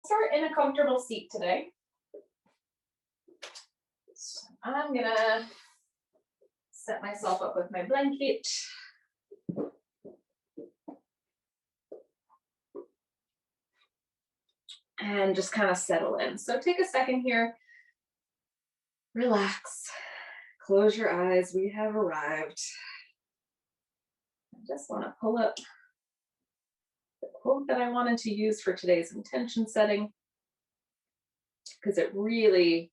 Start in a comfortable seat today. So I'm gonna set myself up with my blanket and just kind of settle in. So take a second here, relax, close your eyes. We have arrived. I just want to pull up the quote that I wanted to use for today's intention setting because it really,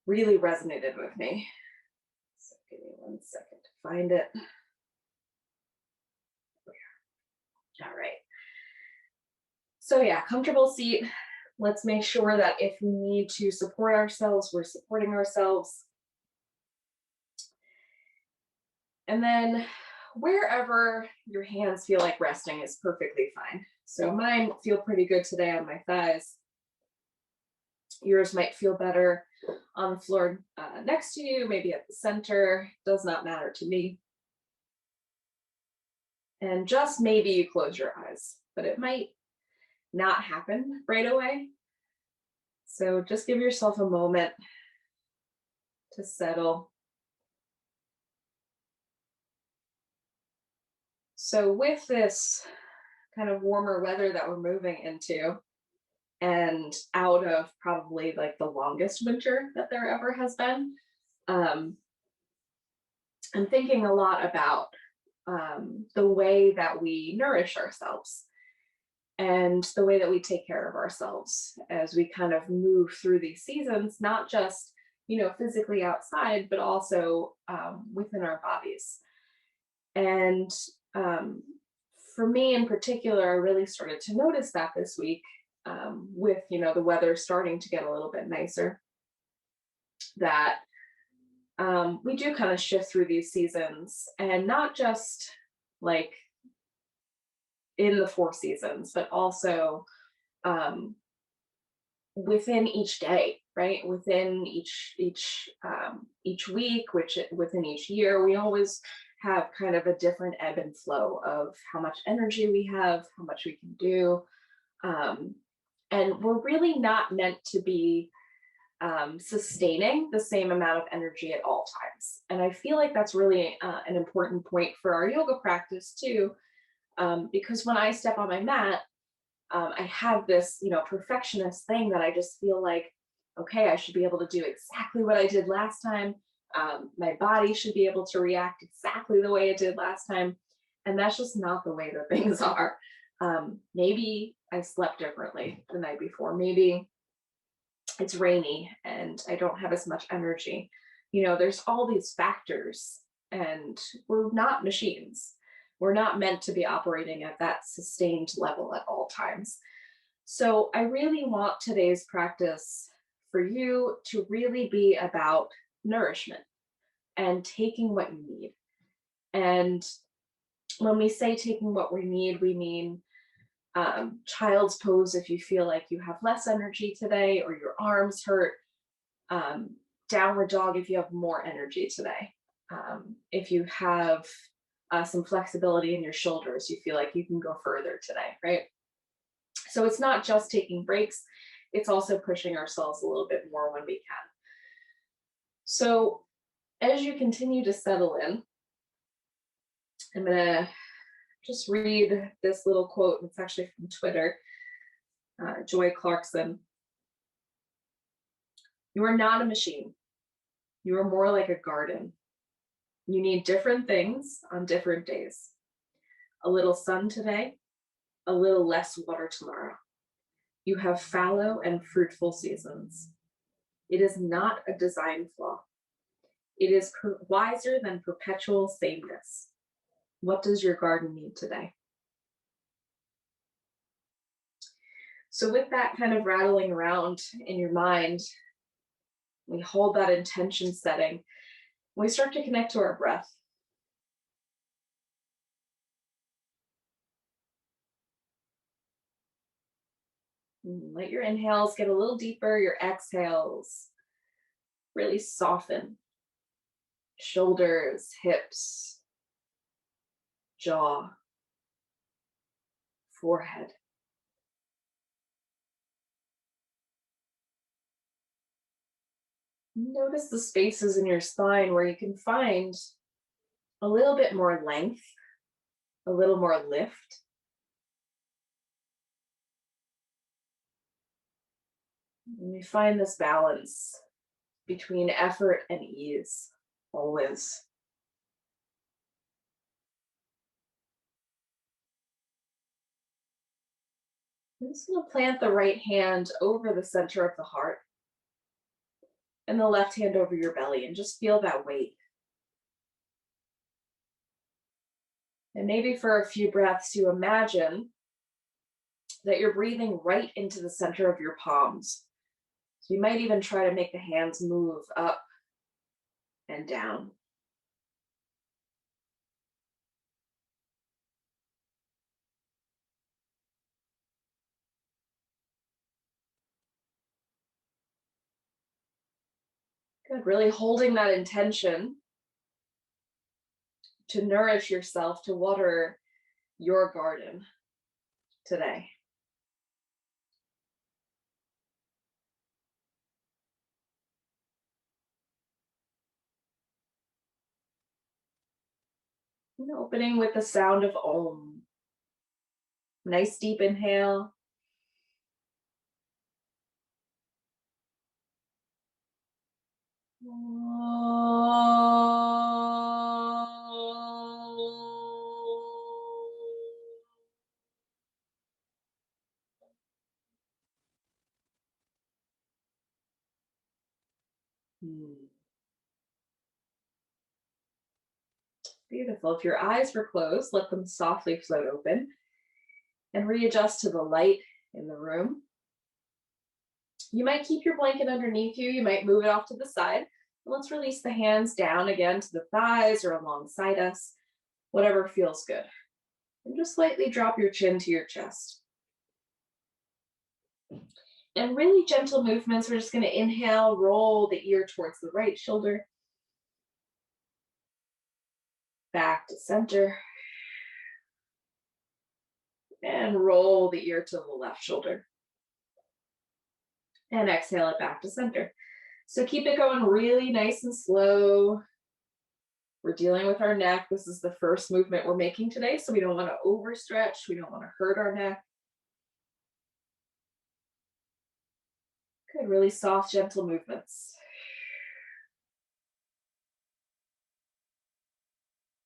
really resonated with me. So give me 1 second to find it. All right. So yeah, comfortable seat. Let's make sure that if we need to support ourselves, we're supporting ourselves. And then wherever your hands feel like resting is perfectly fine. So mine feel pretty good today on my thighs. Yours might feel better on the floor next to you, maybe at the center. Does not matter to me. And just maybe you close your eyes, but it might not happen right away. So just give yourself a moment to settle. So with this kind of warmer weather that we're moving into and out of probably like the longest winter that there ever has been, I'm thinking a lot about the way that we nourish ourselves and the way that we take care of ourselves as we kind of move through these seasons, not just, physically outside, but also within our bodies. And for me in particular, I really started to notice that this week with, the weather starting to get a little bit nicer, that we do kind of shift through these seasons and not just like in the four seasons, but also within each day, right? Within each week, which within each year, we always have kind of a different ebb and flow of how much energy we have, how much we can do. And we're really not meant to be sustaining the same amount of energy at all times. And I feel like that's really an important point for our yoga practice too, because when I step on my mat, I have this, perfectionist thing that I just feel like, okay, I should be able to do exactly what I did last time. My body should be able to react exactly the way it did last time. And that's just not the way that things are. Maybe I slept differently the night before. Maybe it's rainy and I don't have as much energy. There's all these factors, and we're not machines. We're not meant to be operating at that sustained level at all times. So I really want today's practice for you to really be about nourishment and taking what you need. And when we say taking what we need, we mean child's pose if you feel like you have less energy today or your arms hurt. Downward dog if you have more energy today. If you have some flexibility in your shoulders, you feel like you can go further today, right? So it's not just taking breaks, it's also pushing ourselves a little bit more when we can. So as you continue to settle in, I'm going to just read this little quote. It's actually from Twitter, Joy Clarkson. You are not a machine. You are more like a garden. You need different things on different days. A little sun today, a little less water tomorrow. You have fallow and fruitful seasons. It is not a design flaw. It is wiser than perpetual sameness. What does your garden need today? So with that kind of rattling around in your mind, we hold that intention setting. We start to connect to our breath. Let your inhales get a little deeper, your exhales really soften. Shoulders, hips, jaw, forehead. Notice the spaces in your spine where you can find a little bit more length, a little more lift. And we find this balance between effort and ease, always. I'm just going to plant the right hand over the center of the heart and the left hand over your belly and just feel that weight. And maybe for a few breaths, you imagine that you're breathing right into the center of your palms. So you might even try to make the hands move up and down. Good. Really holding that intention to nourish yourself, to water your garden today. And opening with the sound of Om. Nice deep inhale. Beautiful. If your eyes were closed, let them softly float open and readjust to the light in the room. You might keep your blanket underneath you. You might move it off to the side. Let's release the hands down again to the thighs or alongside us, whatever feels good. And just slightly drop your chin to your chest. And really gentle movements. We're just going to inhale, roll the ear towards the right shoulder. Back to center. And roll the ear to the left shoulder. And exhale it back to center. So keep it going really nice and slow. We're dealing with our neck. This is the first movement we're making today, so we don't want to overstretch. We don't want to hurt our neck. Good, really soft, gentle movements.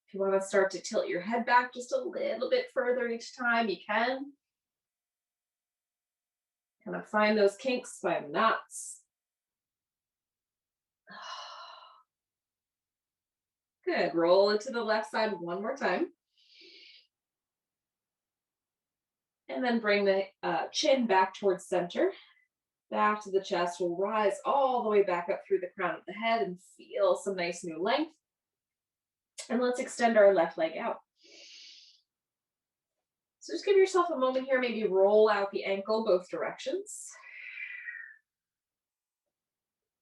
If you want to start to tilt your head back just a little bit further each time, you can. Kind of find those kinks, find knots. Good, roll it to the left side one more time. And then bring the chin back towards center, back to the chest. We'll rise all the way back up through the crown of the head and feel some nice new length. And let's extend our left leg out. So just give yourself a moment here, maybe roll out the ankle both directions.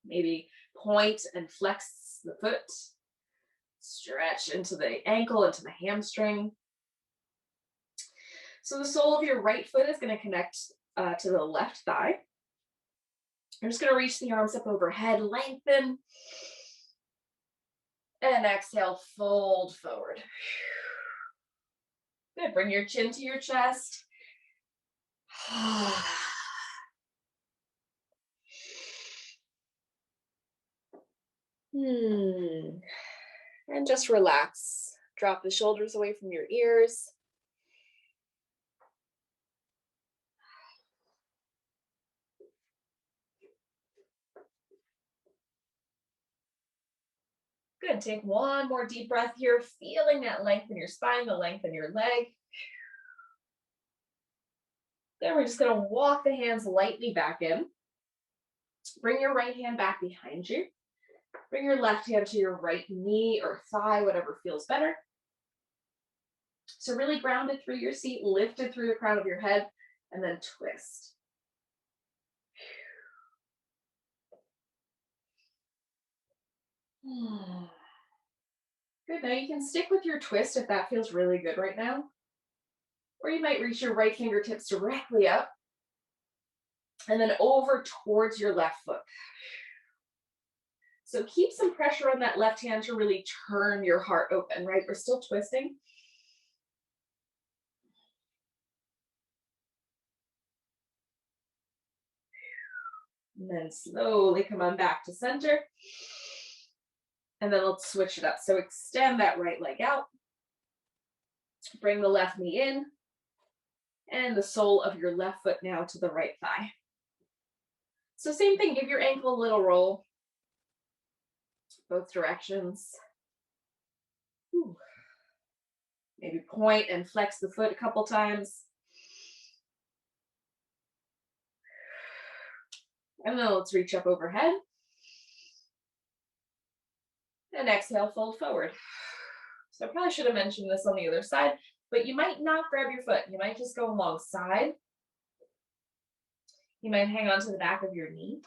Maybe point and flex the foot. Stretch into the ankle, into the hamstring. So the sole of your right foot is going to connect to the left thigh. You're just going to reach the arms up overhead, lengthen. And exhale, fold forward. Good, bring your chin to your chest. And just relax. Drop the shoulders away from your ears. Good, take one more deep breath here, feeling that length in your spine, the length in your leg. Then we're just gonna walk the hands lightly back in. Bring your right hand back behind you. Bring your left hand to your right knee or thigh, whatever feels better. So really grounded through your seat, lifted through the crown of your head, and then twist. Good, now you can stick with your twist if that feels really good right now. Or you might reach your right fingertips directly up and then over towards your left foot. So keep some pressure on that left hand to really turn your heart open, right? We're still twisting. And then slowly come on back to center. And then let's switch it up. So extend that right leg out. Bring the left knee in. And the sole of your left foot now to the right thigh. So same thing, give your ankle a little roll. Both directions. Ooh. Maybe point and flex the foot a couple times. And then let's reach up overhead. And exhale, fold forward. So I probably should have mentioned this on the other side, but you might not grab your foot. You might just go alongside. You might hang on to the back of your knee.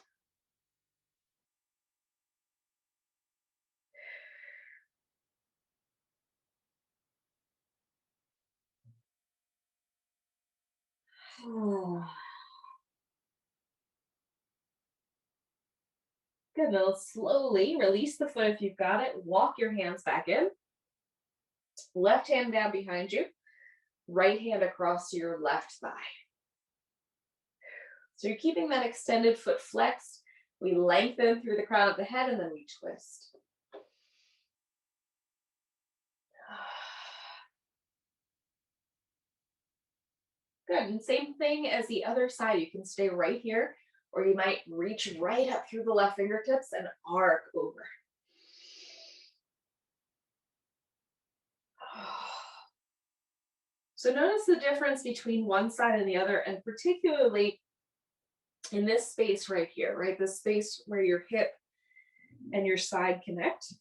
Good. Now slowly release the foot if you've got it. Walk your hands back in. Left hand down behind you. Right hand across to your left thigh. So you're keeping that extended foot flexed. We lengthen through the crown of the head and then we twist. Good. And same thing as the other side. You can stay right here, or you might reach right up through the left fingertips and arc over. So notice the difference between one side and the other, and particularly in this space right here, right? This space where your hip and your side connect.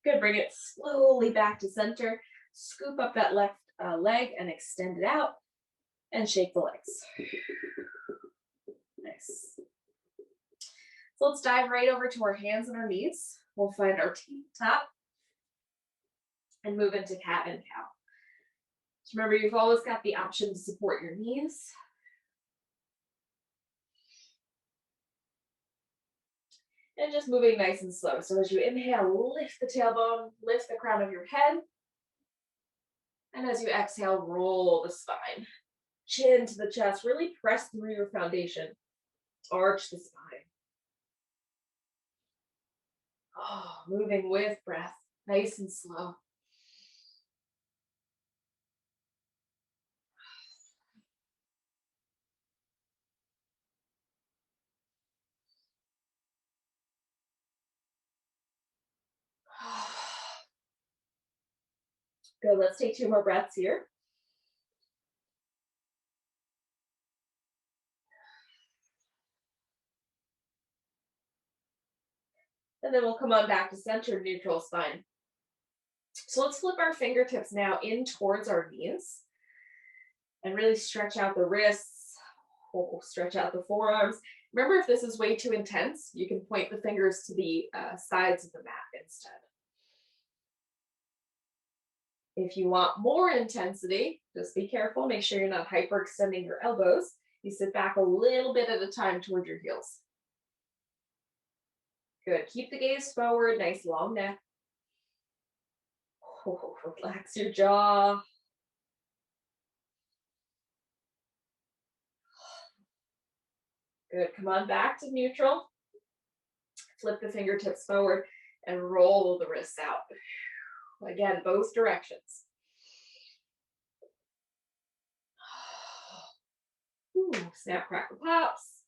Good. Bring it slowly back to center. Scoop up that left leg and extend it out and shake the legs. Nice. So let's dive right over to our hands and our knees. We'll find our top and move into cat and cow. So remember, you've always got the option to support your knees. And just moving nice and slow. So as you inhale, lift the tailbone, lift the crown of your head. And as you exhale, roll the spine. Chin to the chest, really press through your foundation. Arch the spine. Oh, moving with breath, nice and slow. Good, let's take 2 more breaths here. And then we'll come on back to center, neutral spine. So let's flip our fingertips now in towards our knees and really stretch out the wrists, stretch out the forearms. Remember, if this is way too intense, you can point the fingers to the sides of the mat instead. If you want more intensity, just be careful. Make sure you're not hyperextending your elbows. You sit back a little bit at a time toward your heels. Good. Keep the gaze forward, nice long neck. Relax your jaw. Good. Come on back to neutral. Flip the fingertips forward and roll the wrists out. Again, both directions. Ooh, snap, crackle, pops.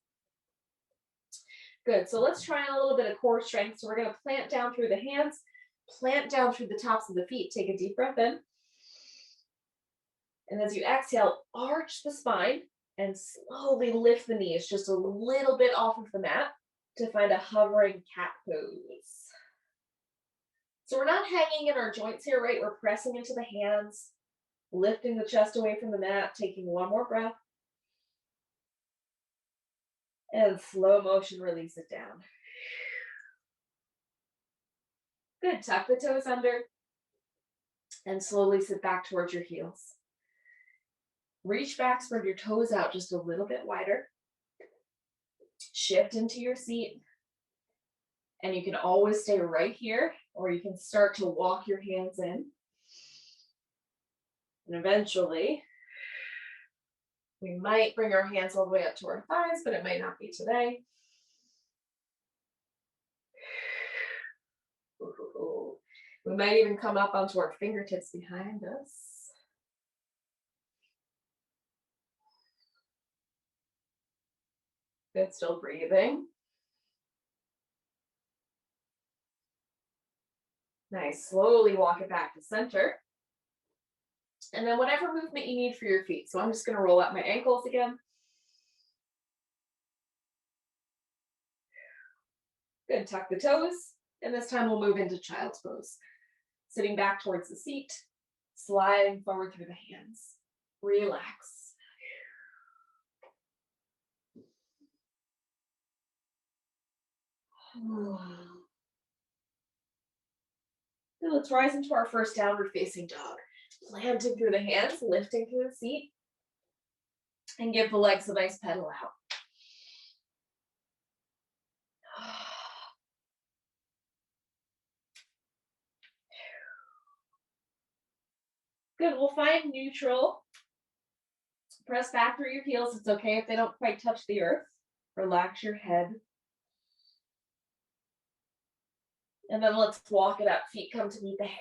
Good. So let's try a little bit of core strength. So we're going to plant down through the hands, plant down through the tops of the feet. Take a deep breath in. And as you exhale, arch the spine and slowly lift the knees just a little bit off of the mat to find a hovering cat pose. So we're not hanging in our joints here, right? We're pressing into the hands, lifting the chest away from the mat, taking one more breath. And slow motion, release it down. Good. Tuck the toes under and slowly sit back towards your heels. Reach back, spread your toes out just a little bit wider. Shift into your seat. And you can always stay right here, or you can start to walk your hands in. And eventually, we might bring our hands all the way up to our thighs, but it might not be today. Ooh. We might even come up onto our fingertips behind us. Good, still breathing. Nice, slowly walk it back to center. And then whatever movement you need for your feet. So I'm just gonna roll out my ankles again. Good, tuck the toes. And this time we'll move into child's pose. Sitting back towards the seat, sliding forward through the hands. Relax. Now let's rise into our first downward facing dog. Planting through the hands, lifting through the seat, and give the legs a nice pedal out. Good, we'll find neutral. Press back through your heels. It's okay if they don't quite touch the earth. Relax your head. And then let's walk it up. Feet come to meet the hands.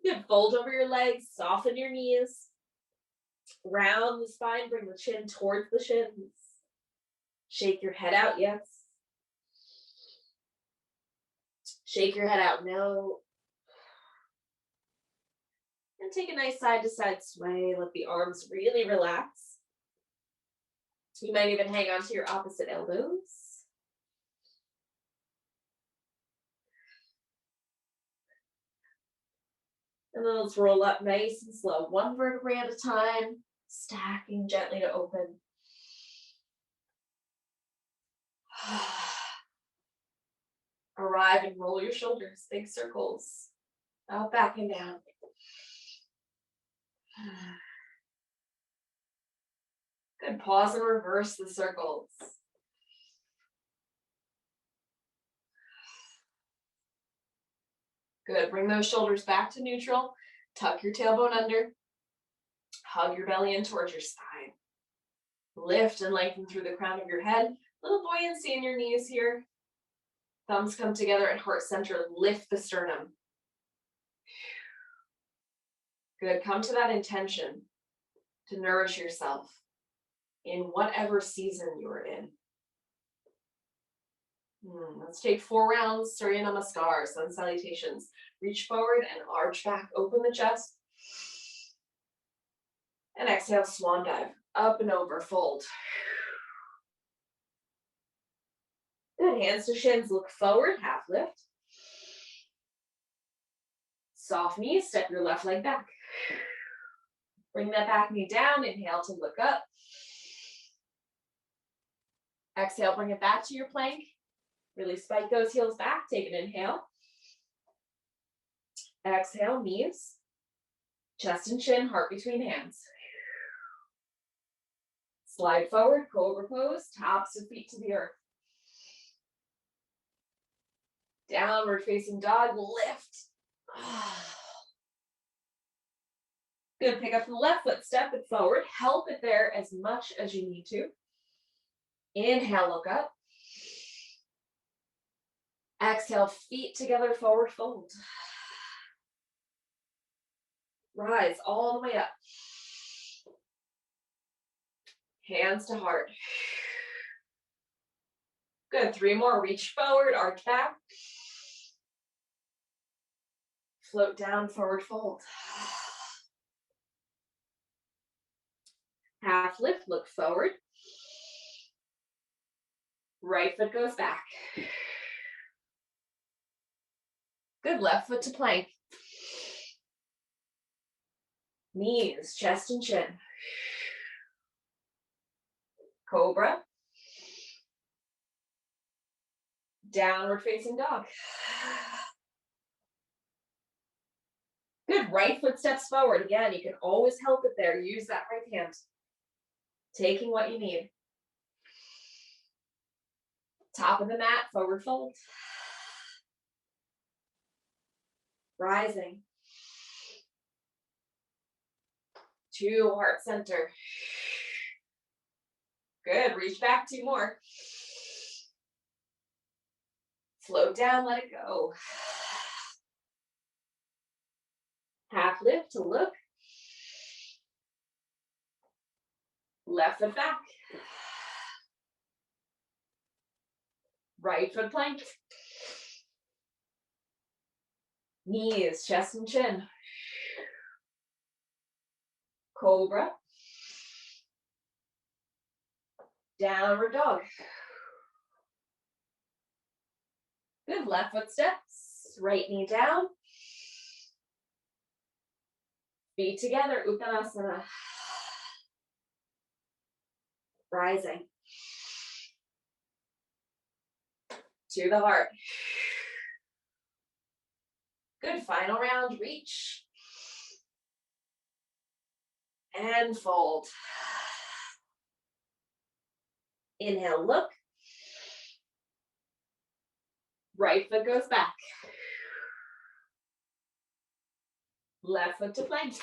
Good, fold over your legs, soften your knees. Round the spine, bring the chin towards the shins. Shake your head out, yes. Shake your head out, no. And take a nice side to side sway. Let the arms really relax. You might even hang on to your opposite elbows. And then let's roll up nice and slow, one vertebrae at a time, stacking gently to open. Arrive and roll your shoulders, big circles, out, back, and down. Good, pause and reverse the circles. Good, bring those shoulders back to neutral. Tuck your tailbone under. Hug your belly in towards your spine. Lift and lengthen through the crown of your head. Little buoyancy in your knees here. Thumbs come together at heart center. Lift the sternum. Good, come to that intention to nourish yourself in whatever season you're in. Let's take 4 rounds, Surya Namaskar, sun salutations. Reach forward and arch back, open the chest. And exhale, swan dive, up and over, fold. Good, hands to shins, look forward, half lift. Soft knees, step your left leg back. Bring that back knee down, inhale to look up. Exhale, bring it back to your plank. Really spike those heels back, take an inhale. Exhale, knees, chest and chin, heart between hands. Slide forward, cobra pose, tops of feet to the earth. Downward facing dog, lift. Good, pick up the left foot, step it forward, help it there as much as you need to. Inhale, look up. Exhale, feet together, forward fold. Rise all the way up. Hands to heart. Good, 3 more. Reach forward, arch back. Float down, forward fold. Half lift, look forward. Right foot goes back. Good, left foot to plank. Knees, chest and chin. Cobra. Downward facing dog. Good, right foot steps forward. Again, you can always help it there. Use that right hand. Taking what you need. Top of the mat, forward fold. Rising. To heart center. Good, reach back, 2 more. Float down, let it go. Half lift to look. Left foot back. Right foot plank. Knees, chest and chin. Cobra. Downward dog. Good, left foot steps. Right knee down. Feet together, Uttanasana. Rising. To the heart. Good, final round, reach. And fold. Inhale, look. Right foot goes back. Left foot to plank.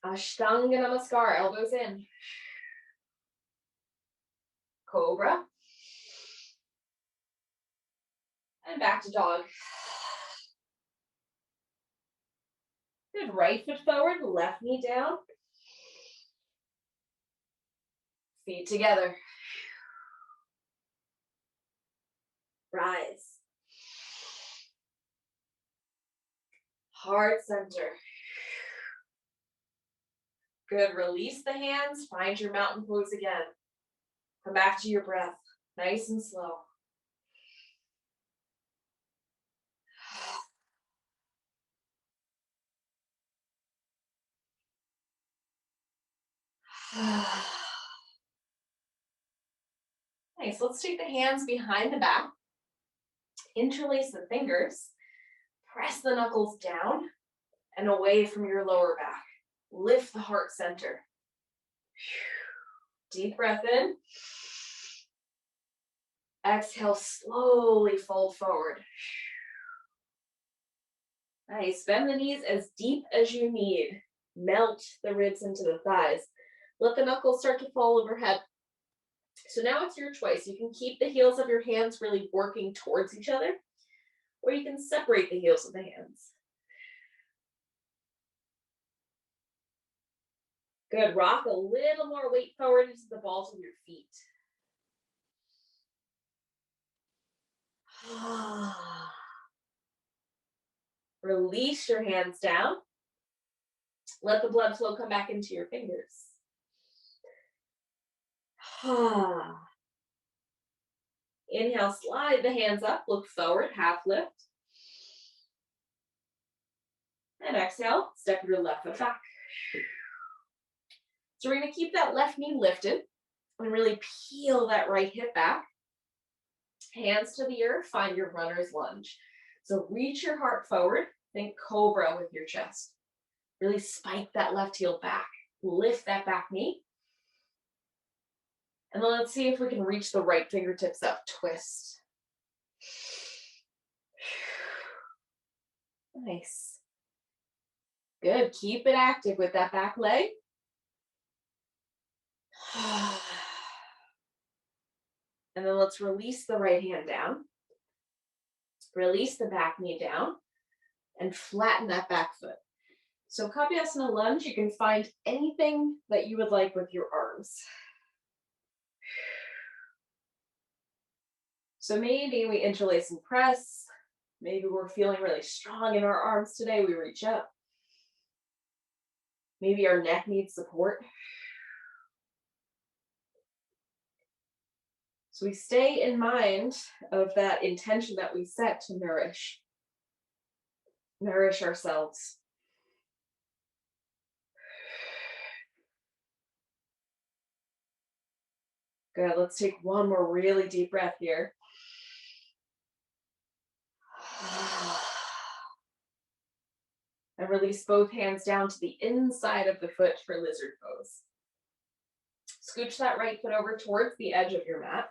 Ashtanga Namaskar, elbows in. Cobra. And back to dog. Good, right foot forward, left knee down. Feet together. Rise. Heart center. Good, release the hands, find your mountain pose again. Come back to your breath, nice and slow. Nice, let's take the hands behind the back, interlace the fingers, press the knuckles down and away from your lower back. Lift the heart center. Deep breath in. Exhale, slowly fold forward. Nice, bend the knees as deep as you need. Melt the ribs into the thighs. Let the knuckles start to fall overhead. So now it's your choice. You can keep the heels of your hands really working towards each other, or you can separate the heels of the hands. Good, rock a little more weight forward into the balls of your feet. Release your hands down. Let the blood flow come back into your fingers. Inhale, slide the hands up, look forward, half lift. And exhale, step your left foot back. So we're going to keep that left knee lifted and really peel that right hip back. Hands to the earth, find your runner's lunge. So reach your heart forward, think cobra with your chest. Really spike that left heel back. Lift that back knee. And then let's see if we can reach the right fingertips up, twist. Nice. Good, keep it active with that back leg. And then let's release the right hand down. Release the back knee down and flatten that back foot. So Kapiasana lunge, you can find anything that you would like with your arms. So maybe we interlace and press. Maybe we're feeling really strong in our arms today. We reach up. Maybe our neck needs support. So we stay in mind of that intention that we set to nourish ourselves. Good, let's take one more really deep breath here. And release both hands down to the inside of the foot for lizard pose. Scooch that right foot over towards the edge of your mat.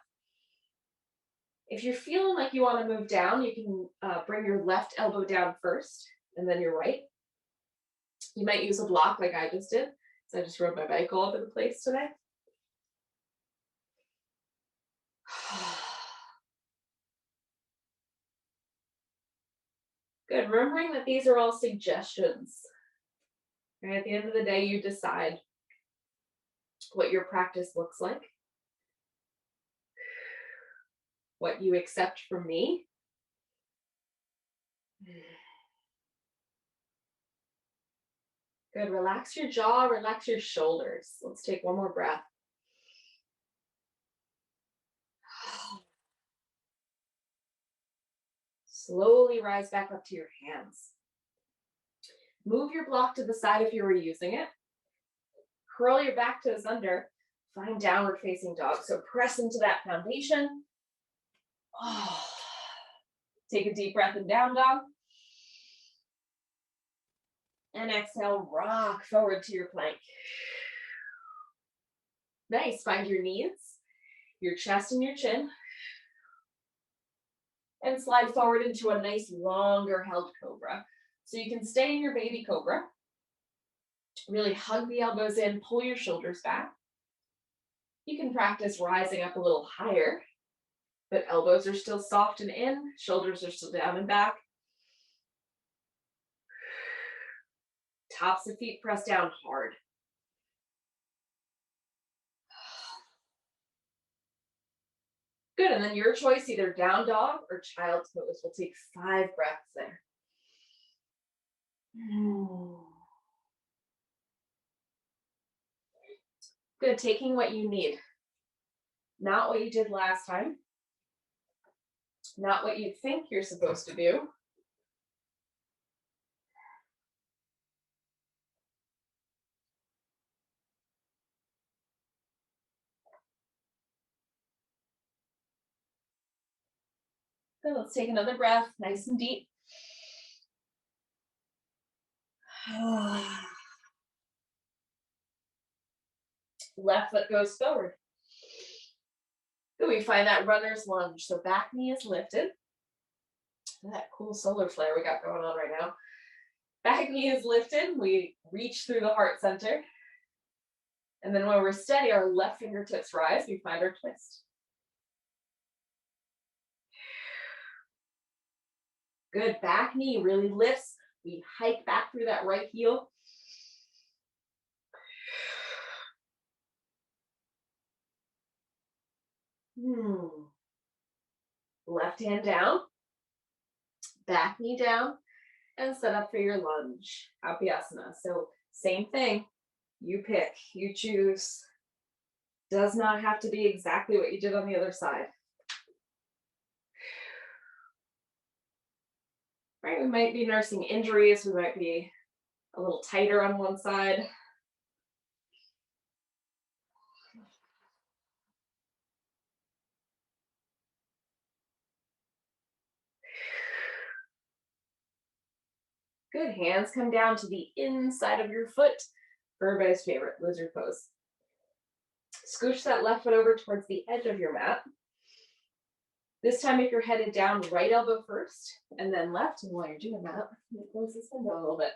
If you're feeling like you want to move down, you can bring your left elbow down first and then your right. You might use a block like I just did. So I just rode my bike all over the place today. Good. Remembering that these are all suggestions. Right? At the end of the day, you decide what your practice looks like, what you accept from me. Good. Relax your jaw, relax your shoulders. Let's take one more breath. Slowly rise back up to your hands. Move your block to the side if you were using it. Curl your back toes under. Find downward facing dog. So press into that foundation. Oh. Take a deep breath in down dog. And exhale, rock forward to your plank. Nice. Find your knees, your chest and your chin. And slide forward into a nice longer held cobra. So you can stay in your baby cobra. Really hug the elbows in, pull your shoulders back. You can practice rising up a little higher, but elbows are still soft and in, shoulders are still down and back. Tops of feet press down hard. Good, and then your choice, either down dog or child's pose. We'll take 5 breaths there. Good, taking what you need. Not what you did last time. Not what you think you're supposed to do. Good, let's take another breath, nice and deep. Left foot goes forward. Good, we find that runner's lunge. So back knee is lifted. That cool solar flare we got going on right now. Back knee is lifted. We reach through the heart center. And then when we're steady, our left fingertips rise. We find our twist. Good, back knee really lifts. We hike back through that right heel. Left hand down, back knee down, and set up for your lunge, Apyasana. So same thing, you pick, you choose. Does not have to be exactly what you did on the other side. Right, we might be nursing injuries, we might be a little tighter on one side. Good, hands come down to the inside of your foot for everybody's favorite, lizard pose. Scooch that left foot over towards the edge of your mat. This time, if you're headed down, right elbow first, and then left. And while you're doing that, let me close this window a little bit.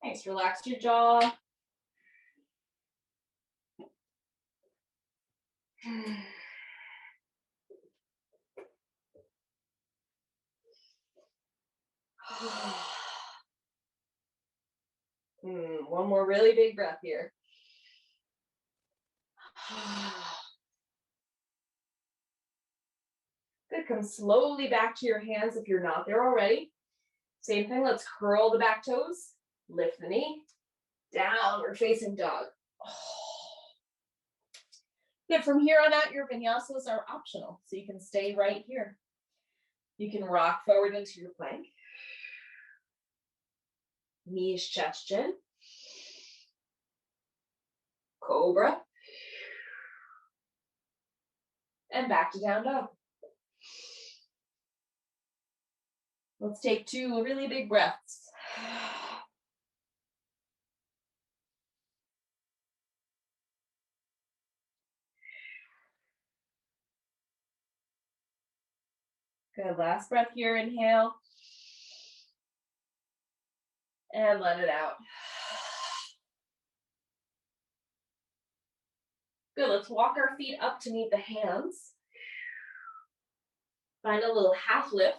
Nice, relax your jaw. One more really big breath here. Good, come slowly back to your hands if you're not there already. Same thing, let's curl the back toes, lift the knee, downward facing dog. Good, from here on out, your vinyasas are optional, so you can stay right here. You can rock forward into your plank. Knees, chest, chin. Cobra. And back to down dog. Let's take 2 really big breaths. Good, last breath here, inhale. And let it out. Good, let's walk our feet up to meet the hands. Find a little half lift.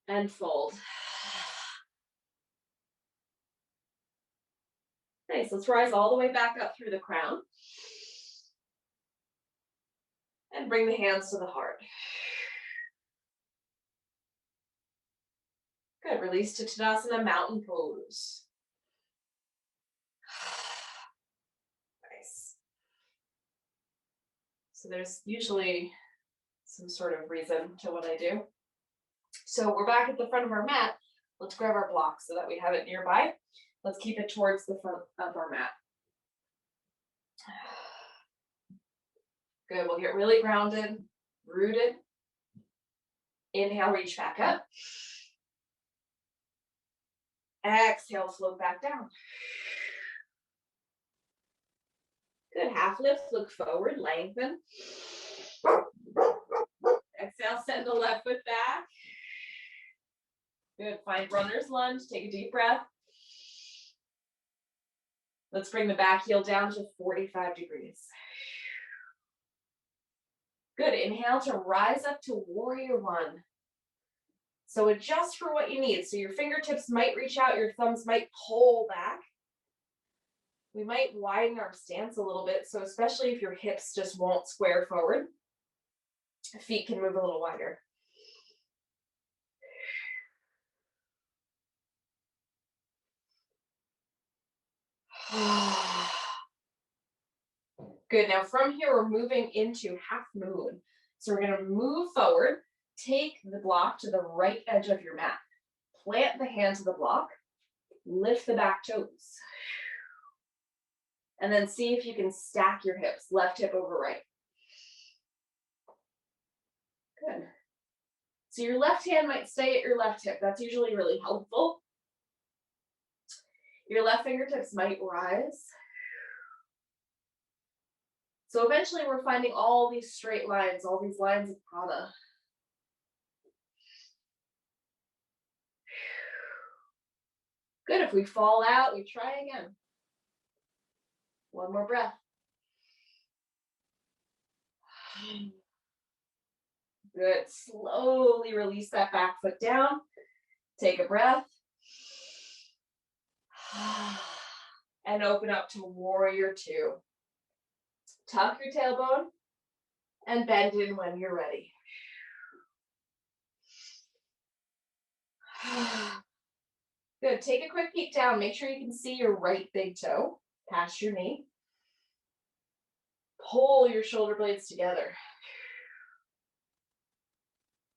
And fold. Nice, let's rise all the way back up through the crown. And bring the hands to the heart. Good, release to Tadasana, mountain pose. Nice. So there's usually some sort of reason to what I do. So we're back at the front of our mat. Let's grab our block so that we have it nearby. Let's keep it towards the front of our mat. Good, we'll get really grounded, rooted. Inhale, reach back up. Exhale, float back down. Good, half lift, look forward, lengthen. Exhale, send the left foot back. Good, find runner's lunge, take a deep breath. Let's bring the back heel down to 45 degrees. Good, inhale to rise up to warrior one. So adjust for what you need. So your fingertips might reach out, your thumbs might pull back. We might widen our stance a little bit. So especially if your hips just won't square forward, feet can move a little wider. Good, now from here, we're moving into half moon. So we're gonna move forward, take the block to the right edge of your mat. Plant the hand to the block, lift the back toes. And then see if you can stack your hips, left hip over right. Good. So your left hand might stay at your left hip. That's usually really helpful. Your left fingertips might rise. So eventually we're finding all these straight lines, all these lines of prana. Good, if we fall out, we try again. One more breath. Good, slowly release that back foot down. Take a breath. And open up to warrior two. Tuck your tailbone and bend in when you're ready. Good, take a quick peek down. Make sure you can see your right big toe past your knee. Pull your shoulder blades together.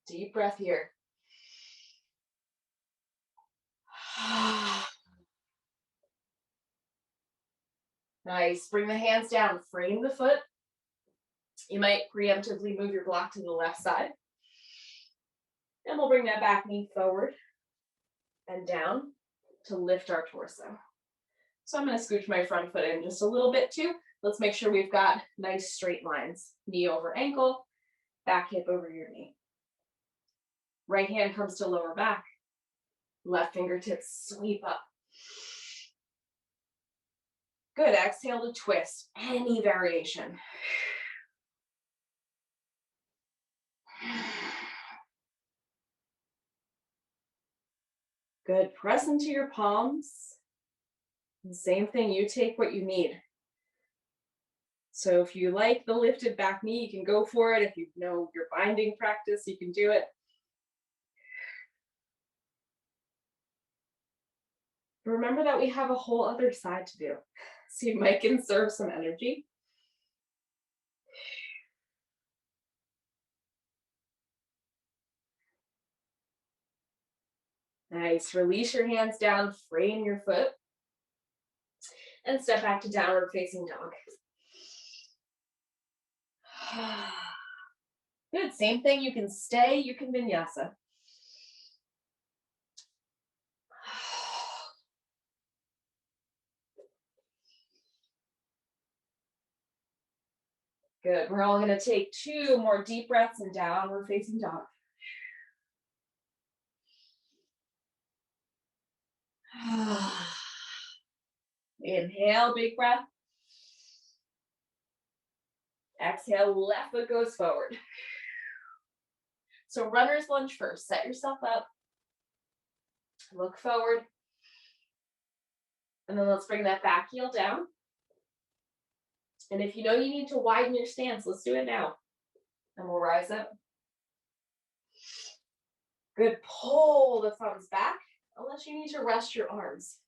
Deep breath here. Nice, bring the hands down, frame the foot. You might preemptively move your block to the left side. And we'll bring that back knee forward and down to lift our torso. So I'm going to scooch my front foot in just a little bit too. Let's make sure we've got nice straight lines. Knee over ankle, back hip over your knee. Right hand comes to lower back. Left fingertips sweep up. Good, exhale to twist, any variation. Good, press into your palms. And same thing, you take what you need. So if you like the lifted back knee, you can go for it. If you know your binding practice, you can do it. Remember that we have a whole other side to do. So you might conserve some energy. Nice, release your hands down, frame your foot, and step back to downward facing dog. Good. Same thing. You can stay, you can vinyasa. Good. We're all going to take 2 more deep breaths and downward facing dog. Inhale, big breath. Exhale, left foot goes forward. So runner's lunge first. Set yourself up. Look forward. And then let's bring that back heel down. And if you know you need to widen your stance, let's do it now. And we'll rise up. Good. Pull the thumbs back unless you need to rest your arms.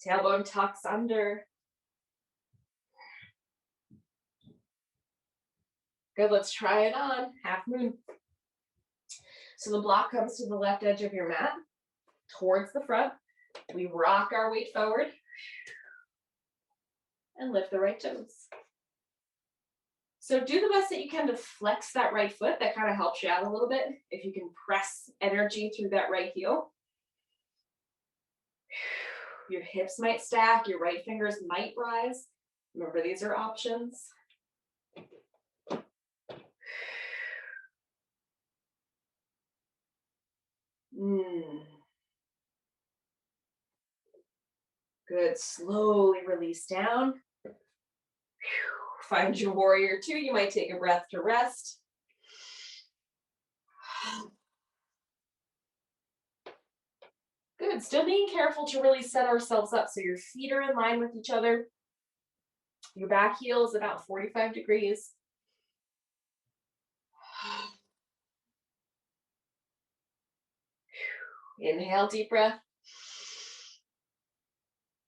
Tailbone tucks under. Good, let's try it on. Half moon. So the block comes to the left edge of your mat, towards the front. We rock our weight forward and lift the right toes. So do the best that you can to flex that right foot. That kind of helps you out a little bit. If you can press energy through that right heel. Your hips might stack, your right fingers might rise. Remember, these are options. Good. Slowly release down. Find your warrior 2. You might take a breath to rest. Good. Still being careful to really set ourselves up so your feet are in line with each other. Your back heel is about 45 degrees. Inhale, deep breath.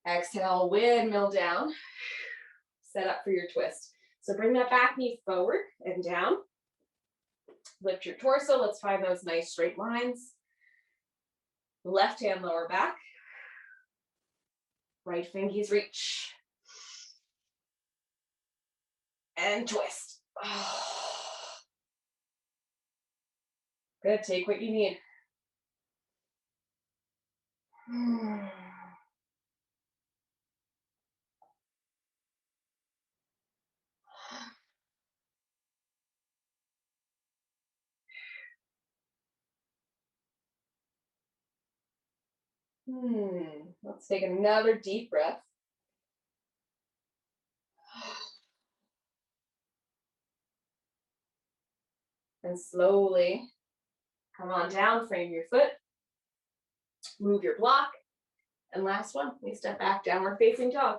Exhale, windmill down. Set up for your twist. So bring that back knee forward and down. Lift your torso. Let's find those nice straight lines. Left hand lower back. Right fingies reach. And twist. Good. Take what you need. Let's take another deep breath. And slowly come on down, frame your foot, move your block. And last one, we step back, downward facing dog.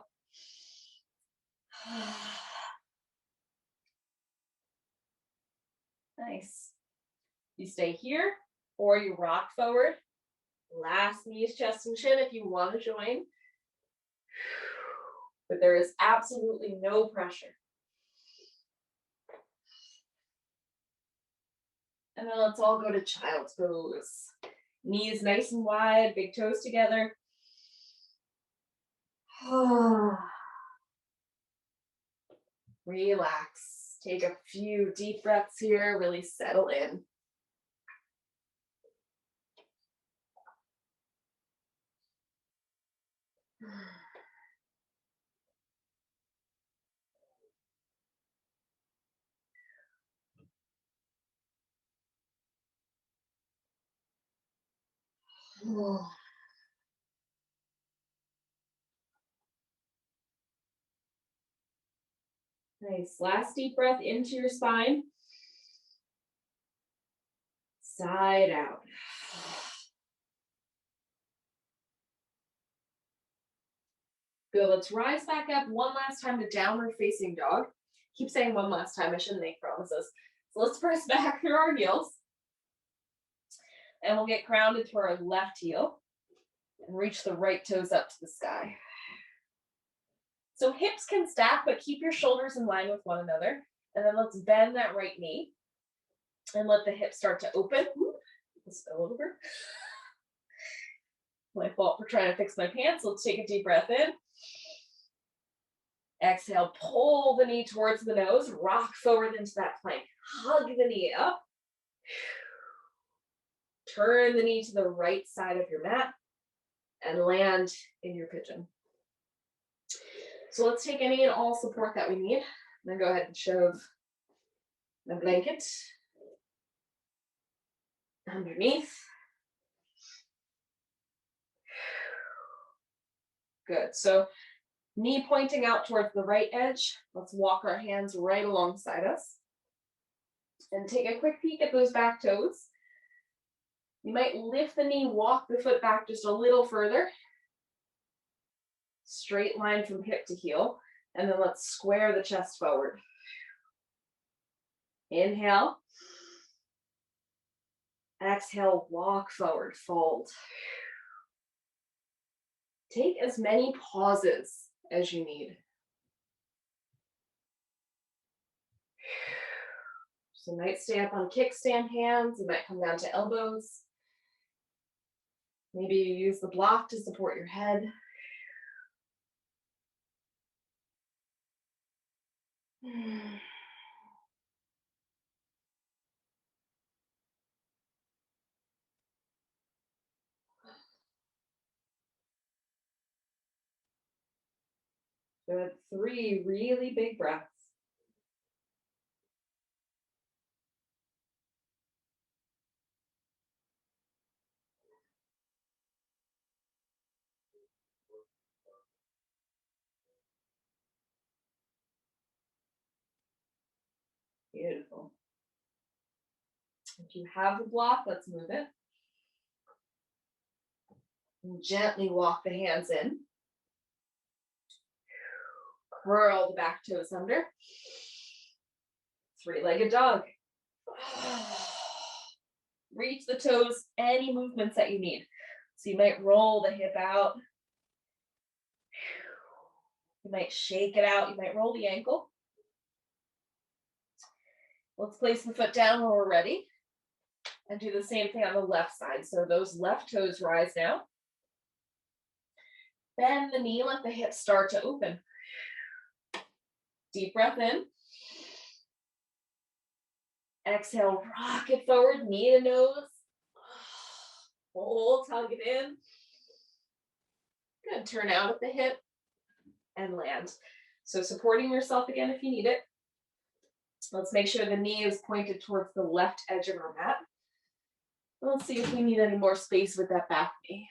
Nice. You stay here or you rock forward. Last knees, chest, and chin if you want to join. But there is absolutely no pressure. And then let's all go to child's pose. Knees nice and wide, big toes together. Relax. Take a few deep breaths here. Really settle in. Nice. Last deep breath into your spine. Side out. Good. Let's rise back up one last time to downward facing dog. Keep saying one last time. I shouldn't make promises. So let's press back through our heels. And we'll get grounded to our left heel and reach the right toes up to the sky. So hips can stack, but keep your shoulders in line with one another. And then let's bend that right knee and let the hips start to open. Spill over. My fault for trying to fix my pants. Let's take a deep breath in. Exhale, pull the knee towards the nose, rock forward into that plank. Hug the knee up. Turn the knee to the right side of your mat and land in your pigeon. So let's take any and all support that we need. Then go ahead and shove the blanket underneath. Good. So knee pointing out towards the right edge. Let's walk our hands right alongside us. And take a quick peek at those back toes. You might lift the knee, walk the foot back just a little further. Straight line from hip to heel. And then let's square the chest forward. Inhale. Exhale, walk forward, fold. Take as many pauses as you need. So you might stay up on kickstand hands. You might come down to elbows. Maybe you use the block to support your head. Good. 3 really big breaths. Beautiful. If you have the block, let's move it. And gently walk the hands in. Curl the back toes under. 3-legged dog. Reach the toes, any movements that you need. So you might roll the hip out. You might shake it out. You might roll the ankle. Let's place the foot down when we're ready. And do the same thing on the left side. So those left toes rise now. Bend the knee, let the hips start to open. Deep breath in. Exhale, rock it forward, knee to nose. Hold, tug it in. Good, turn out at the hip and land. So supporting yourself again if you need it. Let's make sure the knee is pointed towards the left edge of our mat. Let's see if we need any more space with that back knee.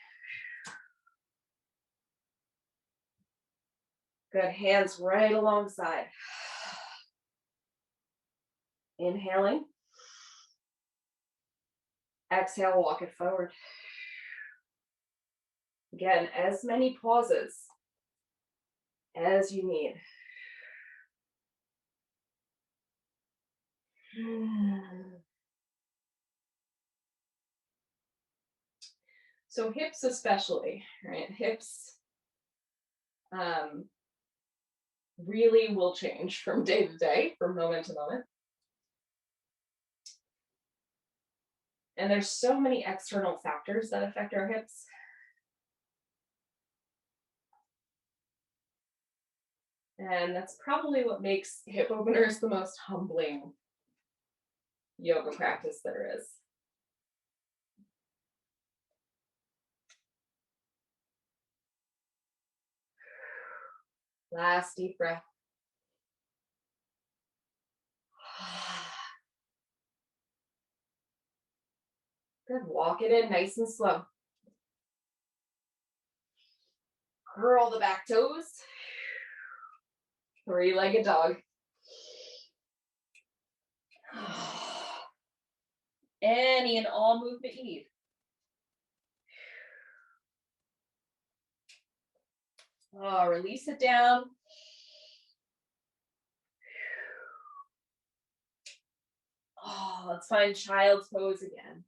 Good, hands right alongside. Inhaling. Exhale, walk it forward. Again, as many pauses as you need. So hips especially, right? Hips really will change from day to day, from moment to moment. And there's so many external factors that affect our hips. And that's probably what makes hip openers the most humbling yoga practice there is. Last deep breath. Good, walk it in nice and slow. Curl the back toes. 3-legged dog. Any and all movement you need. Oh, release it down. Oh, let's find child's pose again.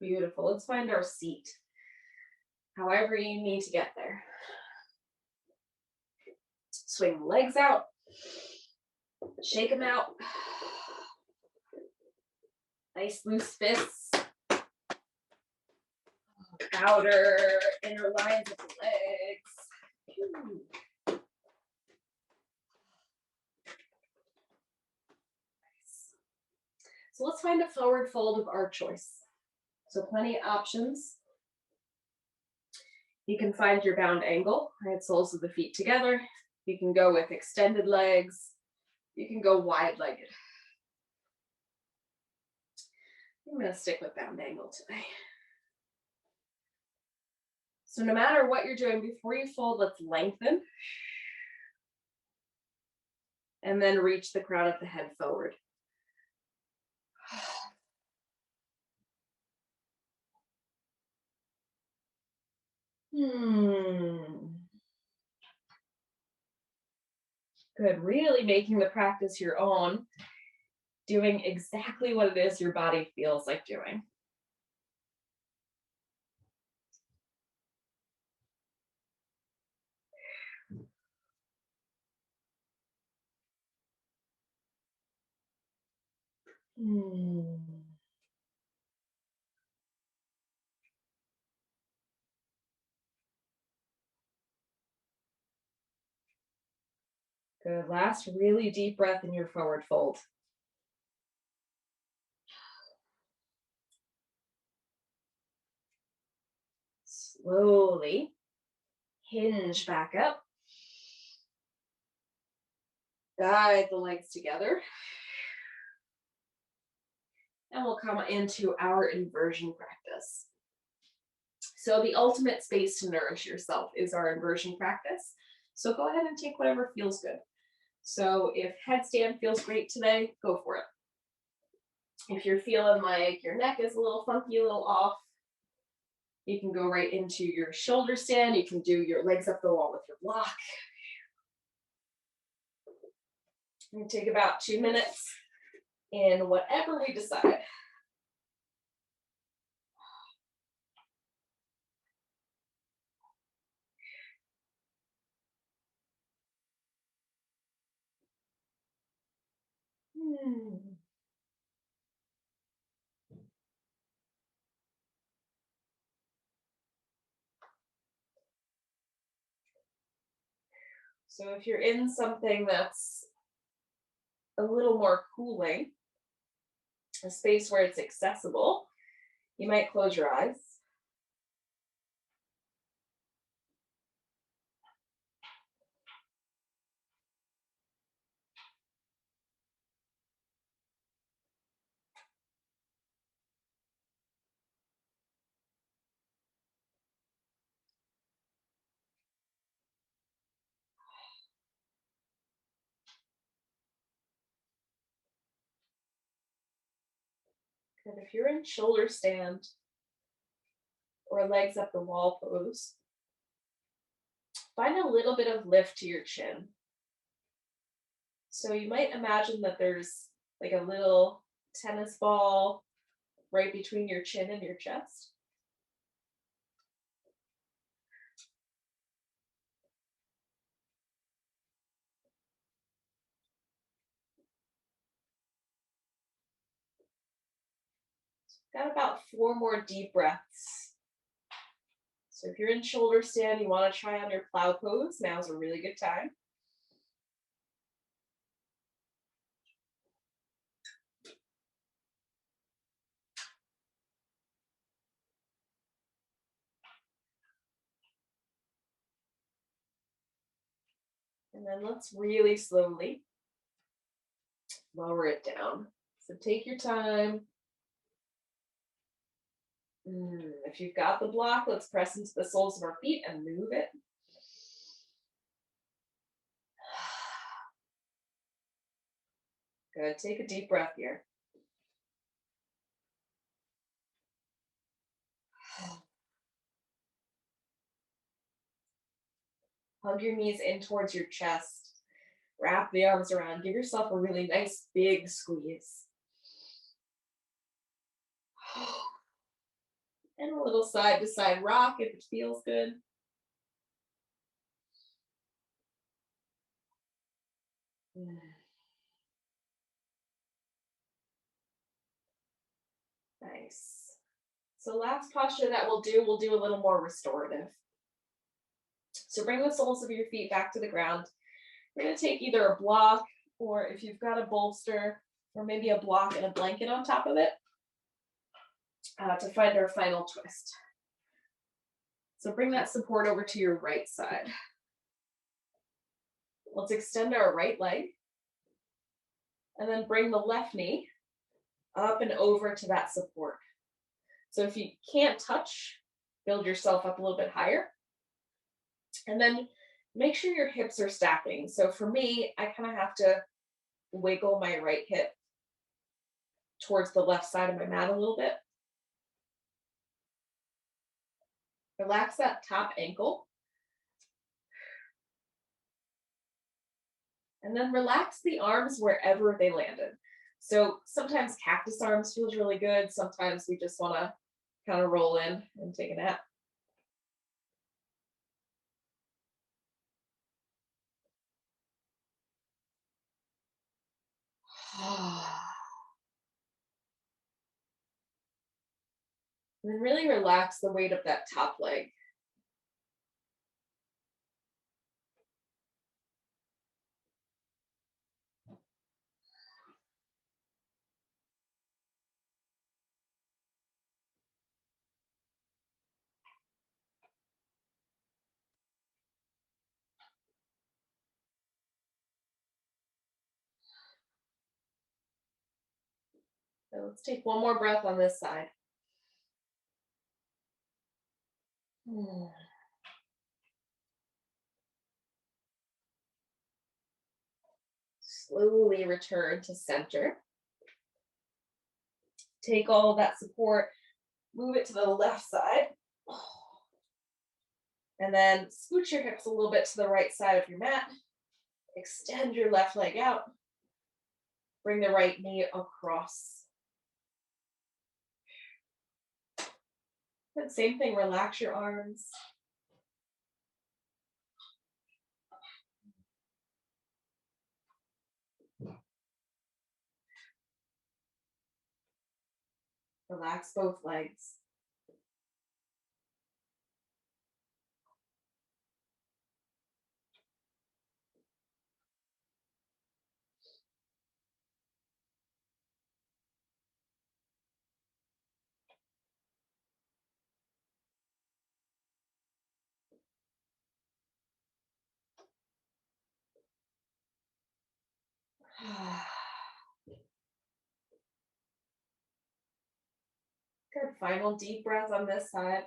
Beautiful. Let's find our seat. However you need to get there. Swing the legs out. Shake them out. Nice loose fists. Outer inner lines of the legs. Nice. So let's find a forward fold of our choice. So plenty of options. You can find your bound angle, right? Soles of the feet together. You can go with extended legs. You can go wide-legged. I'm going to stick with bound angle today. So no matter what you're doing, before you fold, let's lengthen. And then reach the crown of the head forward. Good. Really making the practice your own, doing exactly what it is your body feels like doing. Good. Last really deep breath in your forward fold. Slowly hinge back up. Guide the legs together. And we'll come into our inversion practice. So the ultimate space to nourish yourself is our inversion practice. So go ahead and take whatever feels good. So if headstand feels great today, go for it. If you're feeling like your neck is a little funky, a little off, you can go right into your shoulder stand. You can do your legs up the wall with your block. You can take about 2 minutes in whatever we decide. So if you're in something that's a little more cooling, a space where it's accessible, you might close your eyes. And if you're in shoulder stand or legs up the wall pose, find a little bit of lift to your chin. So you might imagine that there's like a little tennis ball right between your chin and your chest. Got about 4 more deep breaths. So if you're in shoulder stand, you want to try on your plow pose, now's a really good time. And then let's really slowly lower it down. So take your time. If you've got the block, let's press into the soles of our feet and move it. Good. Take a deep breath here. Hug your knees in towards your chest. Wrap the arms around. Give yourself a really nice big squeeze. And a little side to side rock if it feels good. Mm, nice. So last posture that we'll do a little more restorative. So bring the soles of your feet back to the ground. We're going to take either a block, or if you've got a bolster, or maybe a block and a blanket on top of it to find our final twist. So bring that support over to your right side. Let's extend our right leg and then bring the left knee up and over to that support. So if you can't touch, build yourself up a little bit higher. And then make sure your hips are stacking. So for me, I kind of have to wiggle my right hip towards the left side of my mat a little bit. Relax that top ankle. And then relax the arms wherever they landed. So sometimes cactus arms feels really good. Sometimes we just want to kind of roll in and take a nap. And then really relax the weight of that top leg. So let's take one more breath on this side. Hmm. Slowly return to center. Take all of that support, move it to the left side. And then scooch your hips a little bit to the right side of your mat. Extend your left leg out. Bring the right knee across. And same thing, relax your arms. Relax both legs. Good. Final deep breath on this side.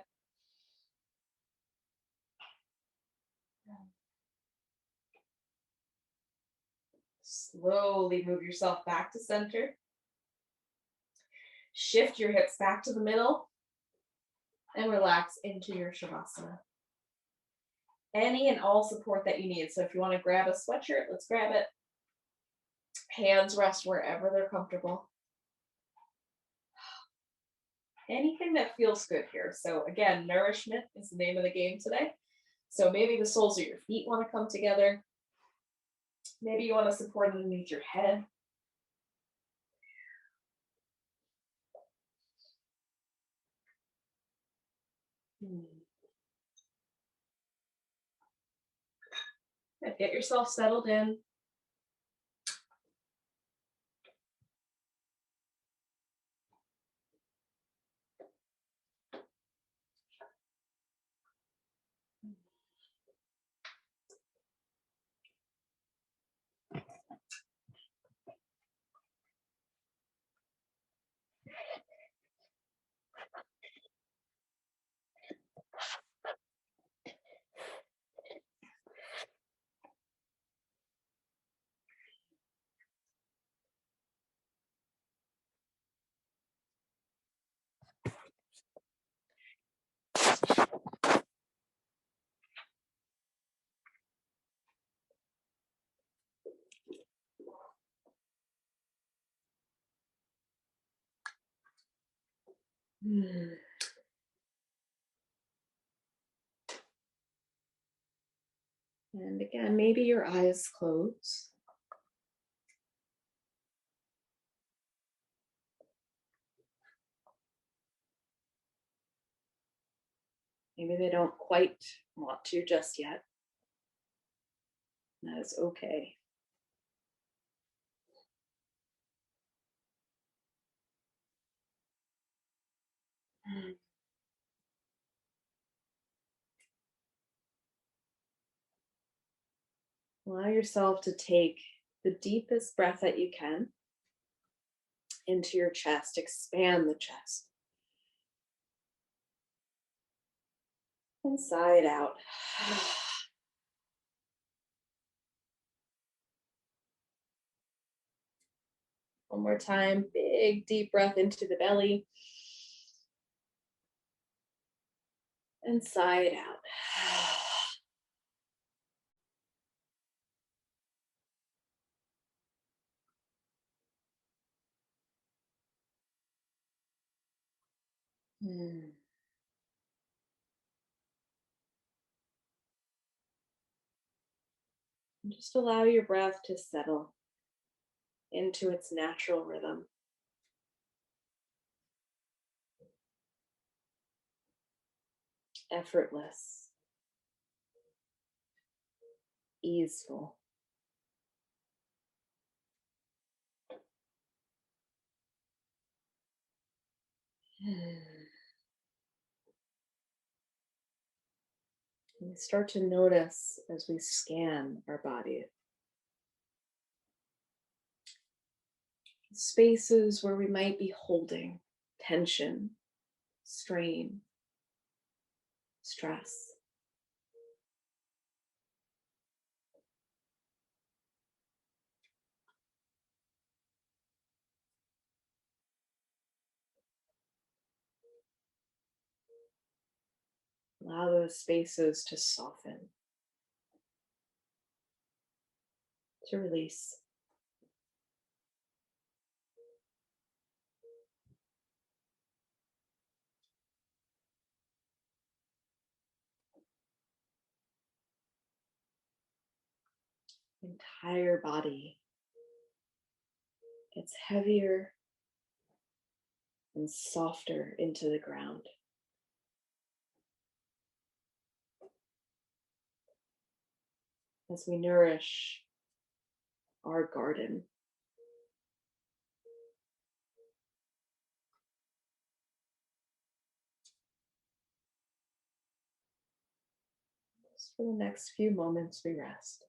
Slowly move yourself back to center. Shift your hips back to the middle and relax into your Shavasana. Any and all support that you need. So if you want to grab a sweatshirt, let's grab it. Hands rest wherever they're comfortable. Anything that feels good here. So again, nourishment is the name of the game today. So maybe the soles of your feet want to come together. Maybe you want to support underneath your head. Get yourself settled in. And again, maybe your eyes close. Maybe they don't quite want to just yet. That is okay. Mm. Allow yourself to take the deepest breath that you can into your chest. Expand the chest. And sigh it out. One more time. Big, deep breath into the belly. And sigh it out. Hmm. And just allow your breath to settle into its natural rhythm, effortless, easeful. And we start to notice as we scan our body spaces where we might be holding tension, strain, stress. Allow those spaces to soften, to release. Entire body gets heavier and softer into the ground as we nourish our garden. Just for the next few moments, we rest.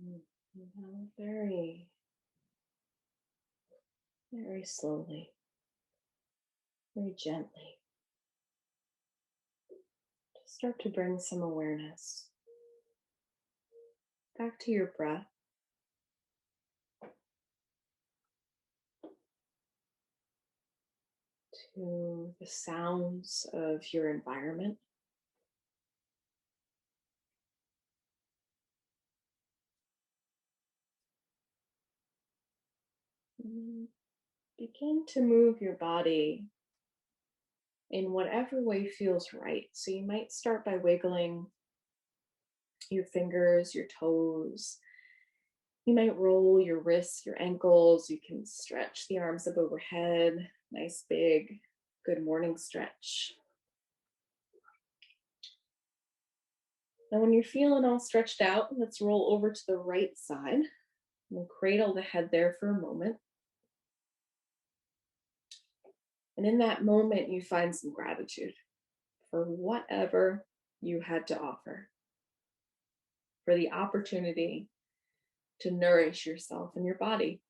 Now very, very slowly, very gently, just start to bring some awareness back to your breath, to the sounds of your environment. Mm, Begin to move your body in whatever way feels right. So you might start by wiggling your fingers, your toes. You might roll your wrists, your ankles. You can stretch the arms up overhead. Nice big good morning stretch. Now, when you're feeling all stretched out, let's roll over to the right side. We'll cradle the head there for a moment. And in that moment, you find some gratitude for whatever you had to offer, for the opportunity to nourish yourself and your body.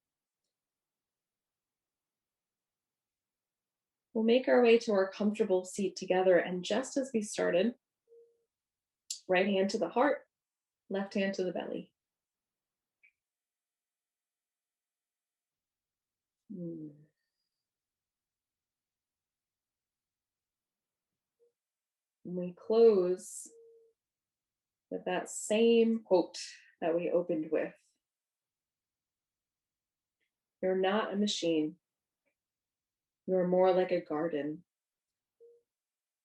We'll make our way to our comfortable seat together. And just as we started, right hand to the heart, left hand to the belly. Mm. And we close with that same quote that we opened with. You're not a machine. You're more like a garden.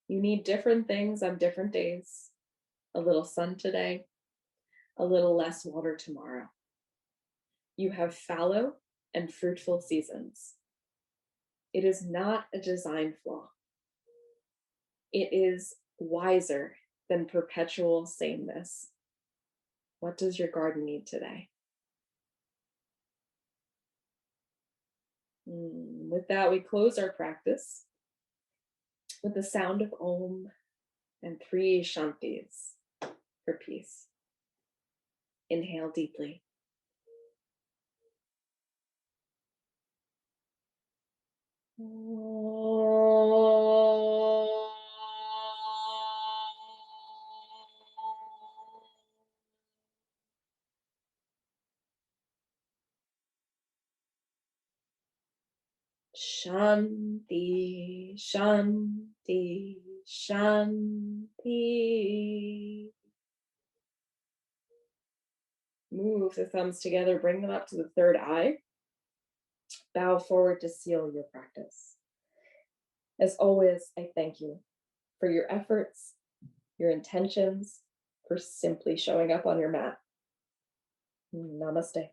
You need different things on different days. A little sun today, a little less water tomorrow. You have fallow and fruitful seasons. It is not a design flaw. It is wiser than perpetual sameness. What does your garden need today? With that, we close our practice with the sound of Om and 3 Shantis for peace. Inhale deeply. Shanti, Shanti, Shanti. Move the thumbs together, bring them up to the third eye. Bow forward to seal your practice. As always, I thank you for your efforts, your intentions, for simply showing up on your mat. Namaste.